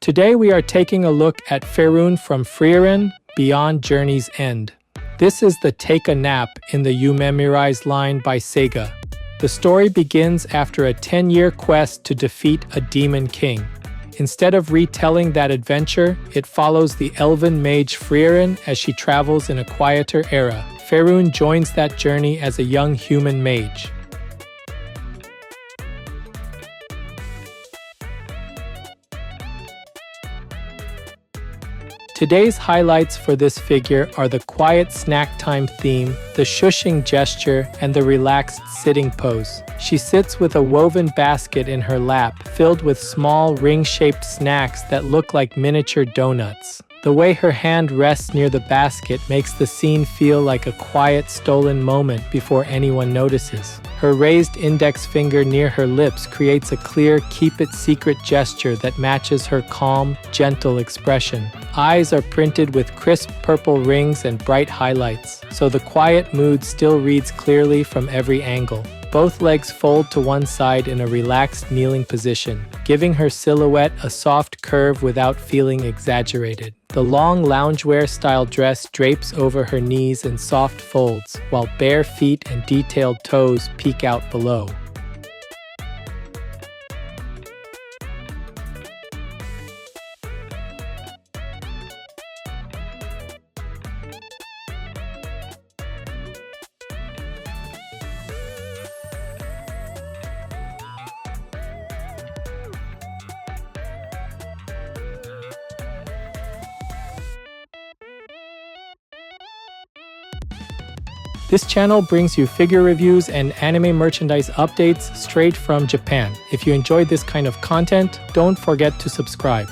Today we are taking a look at Frieren from Frieren, Beyond Journey's End. This is the Take a Nap in the Yumemirize line by SEGA. The story begins after a 10-year quest to defeat a demon king. Instead of retelling that adventure, it follows the elven mage Frieren as she travels in a quieter era. Frieren joins that journey as a young human mage. Today's highlights for this figure are the quiet snack time theme, the shushing gesture, and the relaxed sitting pose. She sits with a woven basket in her lap, filled with small ring-shaped snacks that look like miniature donuts. The way her hand rests near the basket makes the scene feel like a quiet, stolen moment before anyone notices. Her raised index finger near her lips creates a clear, keep-it-secret gesture that matches her calm, gentle expression. Eyes are printed with crisp purple rings and bright highlights, so the quiet mood still reads clearly from every angle. Both legs fold to one side in a relaxed kneeling position, giving her silhouette a soft curve without feeling exaggerated. The long loungewear-style dress drapes over her knees in soft folds, while bare feet and detailed toes peek out below. This channel brings you figure reviews and anime merchandise updates straight from Japan. If you enjoyed this kind of content, don't forget to subscribe.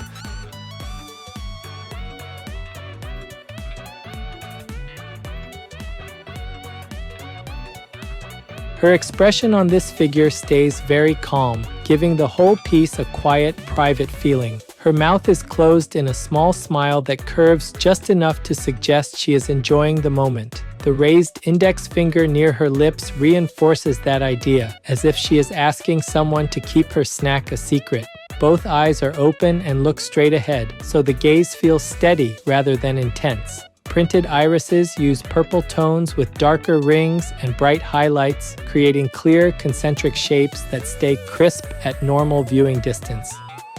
Her expression on this figure stays very calm, giving the whole piece a quiet, private feeling. Her mouth is closed in a small smile that curves just enough to suggest she is enjoying the moment. The raised index finger near her lips reinforces that idea, as if she is asking someone to keep her snack a secret. Both eyes are open and look straight ahead, so the gaze feels steady rather than intense. Printed irises use purple tones with darker rings and bright highlights, creating clear, concentric shapes that stay crisp at normal viewing distance.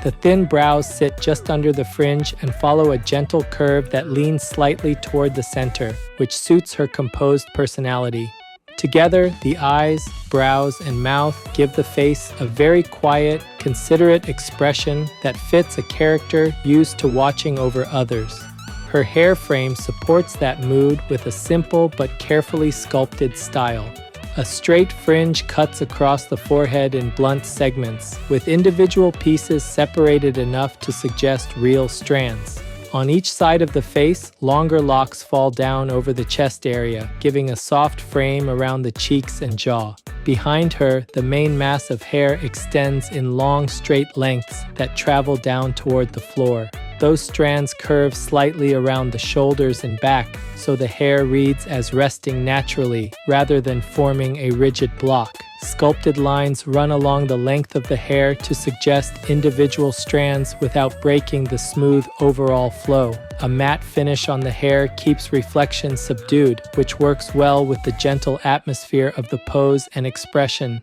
The thin brows sit just under the fringe and follow a gentle curve that leans slightly toward the center, which suits her composed personality. Together, the eyes, brows, and mouth give the face a very quiet, considerate expression that fits a character used to watching over others. Her hair frame supports that mood with a simple but carefully sculpted style. A straight fringe cuts across the forehead in blunt segments, with individual pieces separated enough to suggest real strands. On each side of the face, longer locks fall down over the chest area, giving a soft frame around the cheeks and jaw. Behind her, the main mass of hair extends in long, straight lengths that travel down toward the floor. Those strands curve slightly around the shoulders and back, so the hair reads as resting naturally rather than forming a rigid block. Sculpted lines run along the length of the hair to suggest individual strands without breaking the smooth overall flow. A matte finish on the hair keeps reflection subdued, which works well with the gentle atmosphere of the pose and expression.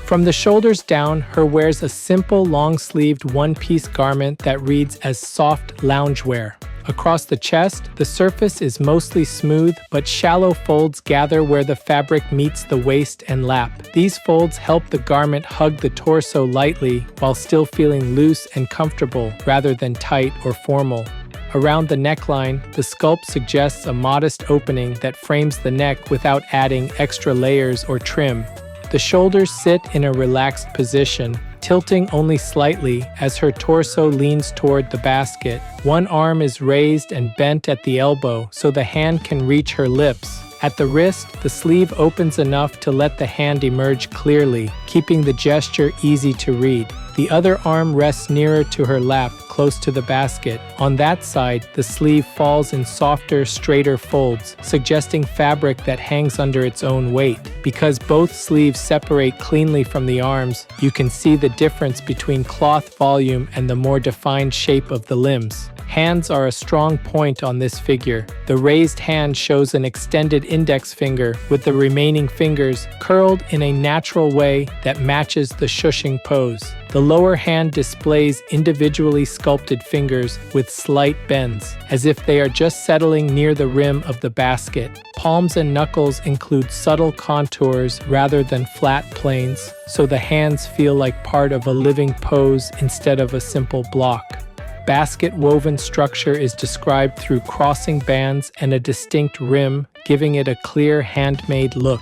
From the shoulders down, her wears a simple long-sleeved one-piece garment that reads as soft loungewear. Across the chest, the surface is mostly smooth, but shallow folds gather where the fabric meets the waist and lap. These folds help the garment hug the torso lightly while still feeling loose and comfortable rather than tight or formal. Around the neckline, the sculpt suggests a modest opening that frames the neck without adding extra layers or trim. The shoulders sit in a relaxed position, tilting only slightly as her torso leans toward the basket. One arm is raised and bent at the elbow so the hand can reach her lips. At the wrist, the sleeve opens enough to let the hand emerge clearly, keeping the gesture easy to read. The other arm rests nearer to her lap, close to the basket. On that side, the sleeve falls in softer, straighter folds, suggesting fabric that hangs under its own weight. Because both sleeves separate cleanly from the arms, you can see the difference between cloth volume and the more defined shape of the limbs. Hands are a strong point on this figure. The raised hand shows an extended index finger, with the remaining fingers curled in a natural way that matches the shushing pose. The lower hand displays individually sculpted fingers with slight bends, as if they are just settling near the rim of the basket. Palms and knuckles include subtle contours rather than flat planes, so the hands feel like part of a living pose instead of a simple block. Basket woven structure is described through crossing bands and a distinct rim, giving it a clear handmade look.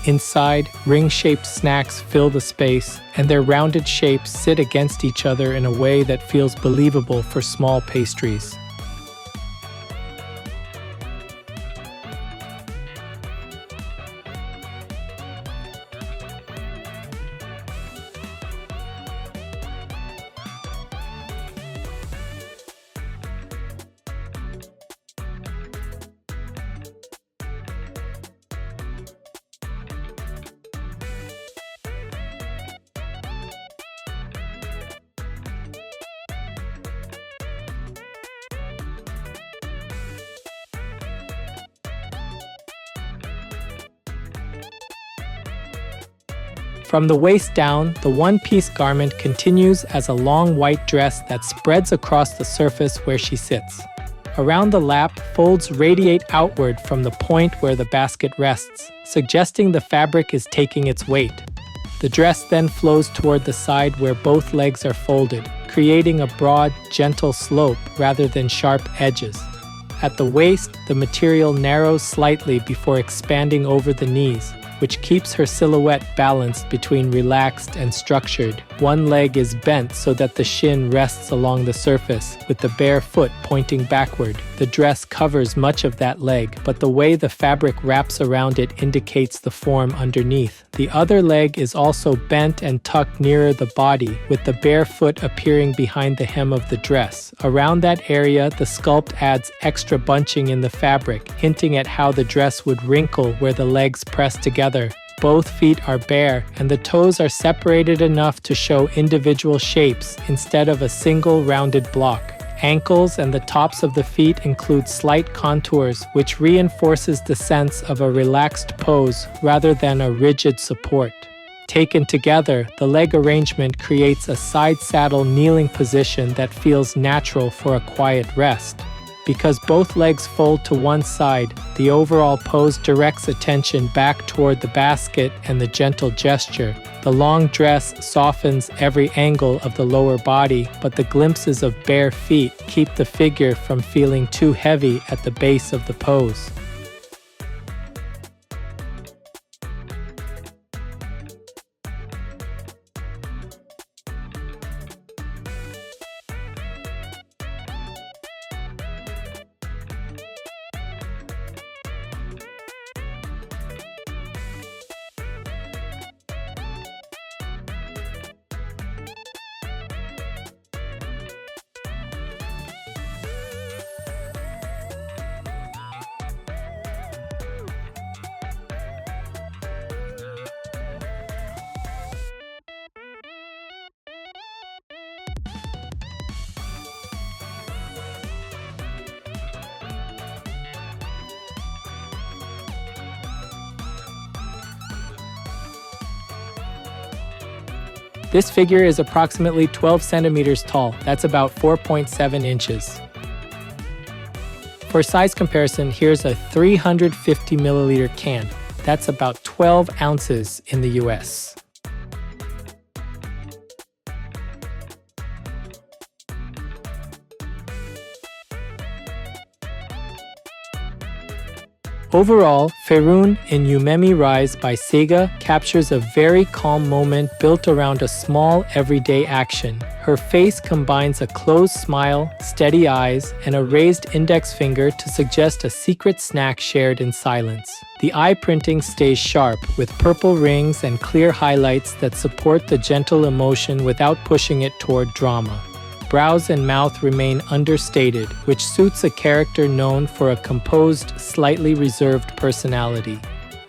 Inside, ring-shaped snacks fill the space, and their rounded shapes sit against each other in a way that feels believable for small pastries. From the waist down, the one-piece garment continues as a long white dress that spreads across the surface where she sits. Around the lap, folds radiate outward from the point where the basket rests, suggesting the fabric is taking its weight. The dress then flows toward the side where both legs are folded, creating a broad, gentle slope rather than sharp edges. At the waist, the material narrows slightly before expanding over the knees, which keeps her silhouette balanced between relaxed and structured. One leg is bent so that the shin rests along the surface, with the bare foot pointing backward. The dress covers much of that leg, but the way the fabric wraps around it indicates the form underneath. The other leg is also bent and tucked nearer the body, with the bare foot appearing behind the hem of the dress. Around that area, the sculpt adds extra bunching in the fabric, hinting at how the dress would wrinkle where the legs press together. Both feet are bare, and the toes are separated enough to show individual shapes instead of a single rounded block. Ankles and the tops of the feet include slight contours, which reinforces the sense of a relaxed pose rather than a rigid support. Taken together, the leg arrangement creates a side saddle kneeling position that feels natural for a quiet rest. Because both legs fold to one side, the overall pose directs attention back toward the basket and the gentle gesture. The long dress softens every angle of the lower body, but the glimpses of bare feet keep the figure from feeling too heavy at the base of the pose. This figure is approximately 12 centimeters tall. That's about 4.7 inches. For size comparison, here's a 350 milliliter can. That's about 12 ounces in the US. Overall, Frieren in Yumemirize by SEGA captures a very calm moment built around a small, everyday action. Her face combines a closed smile, steady eyes, and a raised index finger to suggest a secret snack shared in silence. The eye printing stays sharp, with purple rings and clear highlights that support the gentle emotion without pushing it toward drama. Brows and mouth remain understated, which suits a character known for a composed, slightly reserved personality.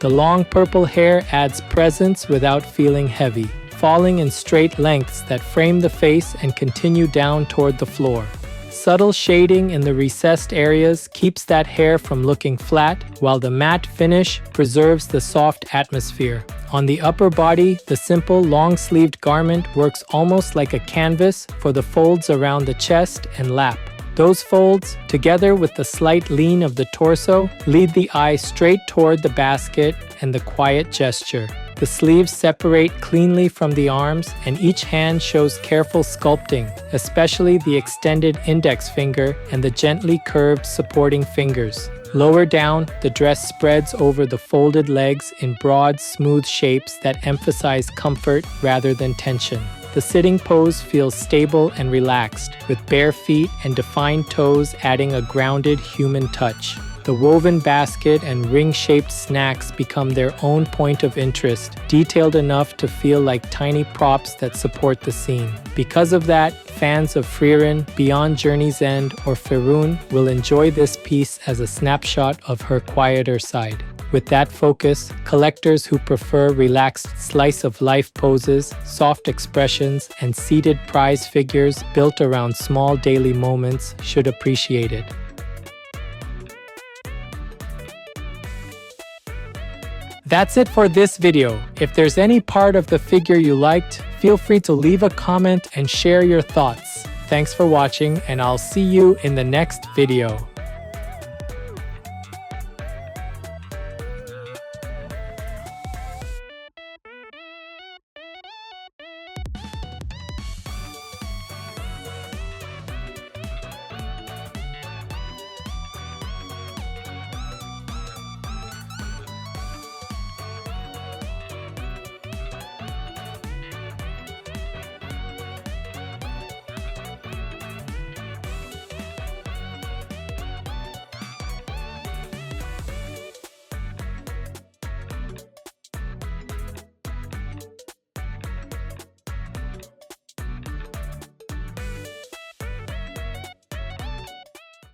The long purple hair adds presence without feeling heavy, falling in straight lengths that frame the face and continue down toward the floor. Subtle shading in the recessed areas keeps that hair from looking flat, while the matte finish preserves the soft atmosphere. On the upper body, the simple long-sleeved garment works almost like a canvas for the folds around the chest and lap. Those folds, together with the slight lean of the torso, lead the eye straight toward the basket and the quiet gesture. The sleeves separate cleanly from the arms, and each hand shows careful sculpting, especially the extended index finger and the gently curved supporting fingers. Lower down, the dress spreads over the folded legs in broad, smooth shapes that emphasize comfort rather than tension. The sitting pose feels stable and relaxed, with bare feet and defined toes adding a grounded human touch. The woven basket and ring-shaped snacks become their own point of interest, detailed enough to feel like tiny props that support the scene. Because of that, fans of Frieren, Beyond Journey's End, or Frieren will enjoy this piece as a snapshot of her quieter side. With that focus, collectors who prefer relaxed slice-of-life poses, soft expressions, and seated prize figures built around small daily moments should appreciate it. That's it for this video. If there's any part of the figure you liked, feel free to leave a comment and share your thoughts. Thanks for watching, and I'll see you in the next video.